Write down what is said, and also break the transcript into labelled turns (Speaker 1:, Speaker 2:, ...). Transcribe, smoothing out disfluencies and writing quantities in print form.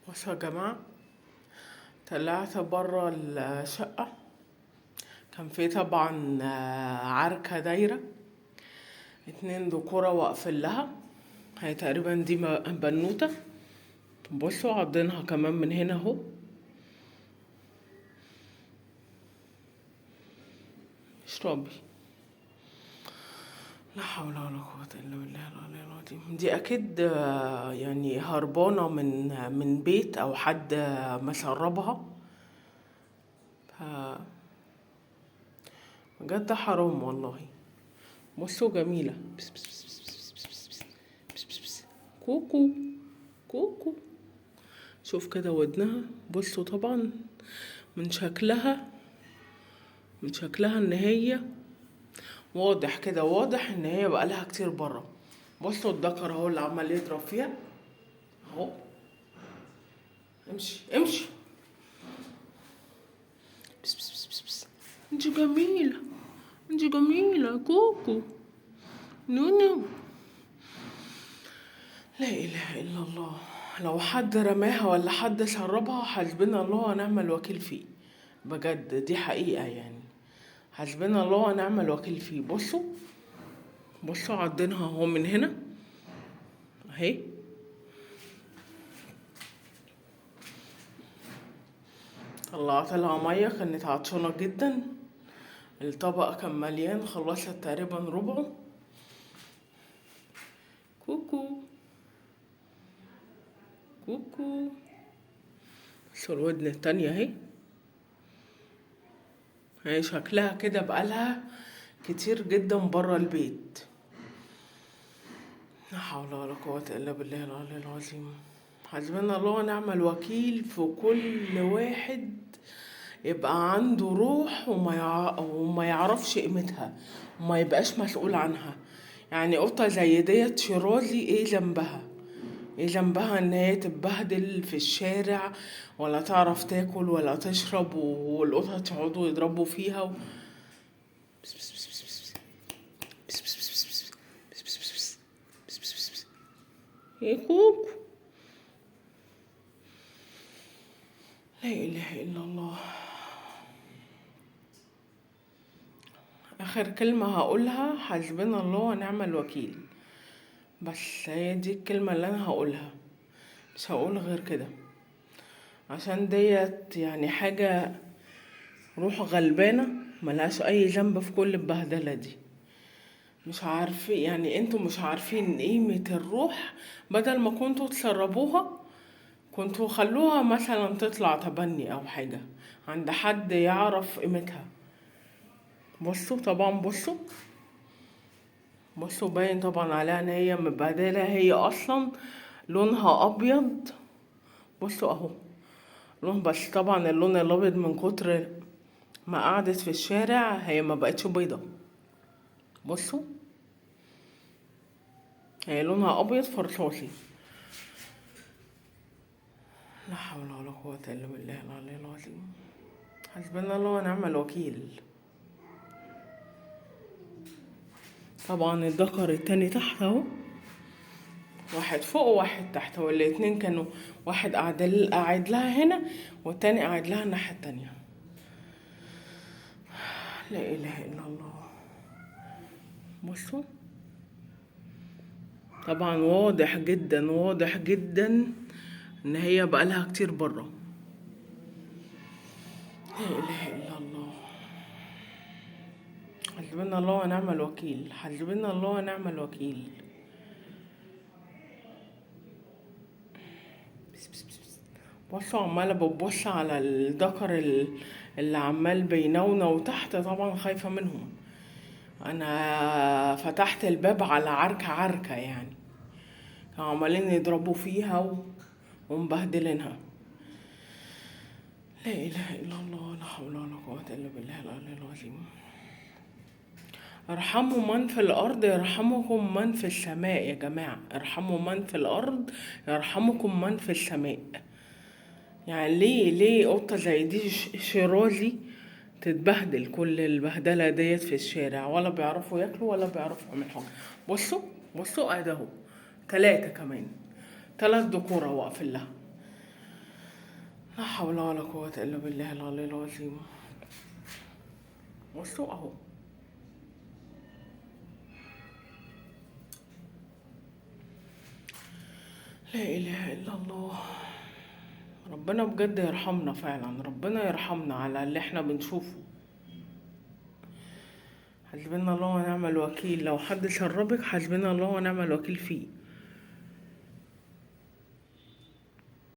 Speaker 1: بصوا يا جماعة، طلعت برا الشقة. كان في طبعا عركة دايرة، 2 ذكورة واقفين لها. هي تقريبا دي بنوتة. بصوا عضينها كمان من هنا اهو. اشربي. لا حول ولا قوة الا بالله العلي العظيم. دي اكيد يعني هربانة من بيت او حد مسربها. بجد حرام والله. بصوا جميلة. بس بس بس بس بس بس بس بس بس بس بس. كوكو كوكو. شوف كده ودنها. بصوا طبعا من شكلها ان هي واضح كده، واضح ان هي بقالها كتير برا. بصوا الدكر اهو اللي عمال يضرب فيها اهو. امشي امشي. بس بس بس بس بس. انت جميلة، انت جميلة كوكو. نونو. لا اله الا الله. لو حد رماها ولا حد سربها حسبنا الله ونعم الوكيل فيه. بجد دي حقيقة يعني. حسبنا الله ونعم الوكيل فيه. بصوا عضينها اهو من هنا اهي. طلعت لها مية، كانت عطشانة جدا. الطبق كان مليان، خلصت تقريبا ربعه. كوكو كوكو. بصوا الودن التانية اهي. هي شكلها كده بقالها كتير جدا برا البيت. لا حول ولا قوة الا بالله العلي العظيم. حسبنا الله ونعم الوكيل في كل واحد يبقى عنده روح وما يعرفش قيمتها وما يبقاش مسؤول عنها. يعني قطة زي ديت شيرازي، ايه ذنبها؟ ايه ذنبها ان هي تتبهدل في الشارع ولا تعرف تاكل ولا تشرب والقطط يقعدوا يضربوا فيها بس بس بس بس بس. بس بس بس بس بس. بس بس بس بس. بس بس بس بس. ايه كوكو. لا اله الا الله. اخر كلمة هقولها حسبنا الله ونعم الوكيل. بس هي دي الكلمة اللي انا هقولها، مش هقول غير كده. عشان ديت يعني حاجة روح غلبانة ملهاش اي ذنب في كل البهدلة دي. مش عارفين يعني، انتوا مش عارفين قيمة الروح. بدل ما كنتوا تسربوها كنتوا خلوها مثلا تطلع تبني او حاجة عند حد يعرف قيمتها. بصوا طبعا، بصوا باين طبعا عليها ان هي مبهدلة. هي اصلا لونها ابيض. بصوا اهو لون، بس طبعا اللون الابيض من كتر ما قعدت في الشارع هي ما بقتش بيضة. بصوا هي لونها ابيض فرصاصي. لا حول ولا قوة الا بالله العلي العظيم. حسبنا الله ونعم الوكيل. طبعا الذكر التاني تحت اهو، واحد فوق وواحد تحت، والاتنين كانوا واحد قاعد لها هنا والتاني قاعد لها الناحية التانية. لا اله الا الله. بصوا طبعا واضح جدا، واضح جدا ان هي بقالها كتير برا. لا اله الا الله. حسبنا الله ونعم الوكيل. حسبنا الله ونعم الوكيل. بصوا عمالة ببص على الذكر اللي عمال بينونو تحت. طبعا خايفة منهم. انا فتحت الباب على عركة يعني. كانوا عمالين يضربوا فيها ومبهدلينها. لا اله الا الله. لا حول ولا قوة الا بالله العلي العظيم. ارحموا من في الارض يرحمكم من في السماء. يا جماعة ارحموا من في الارض يرحمكم من في السماء. يعني ليه قطة زي دي شيرازي تتبهدل كل البهدلة ديت في الشارع؟ ولا بيعرفوا ياكلوا ولا بيعرفوا يعملوا حاجة. بصوا ادي اهو 3 كمان، 3 ذكورة واقفين لها. لا حول ولا قوة إلا بالله العلي العظيم. بصوا أهو. لا إله إلا الله. ربنا بجد يرحمنا فعلا، ربنا يرحمنا على اللي احنا بنشوفه. حسبنا الله ونعم الوكيل. لو حد شربك حسبنا الله ونعم الوكيل فيه.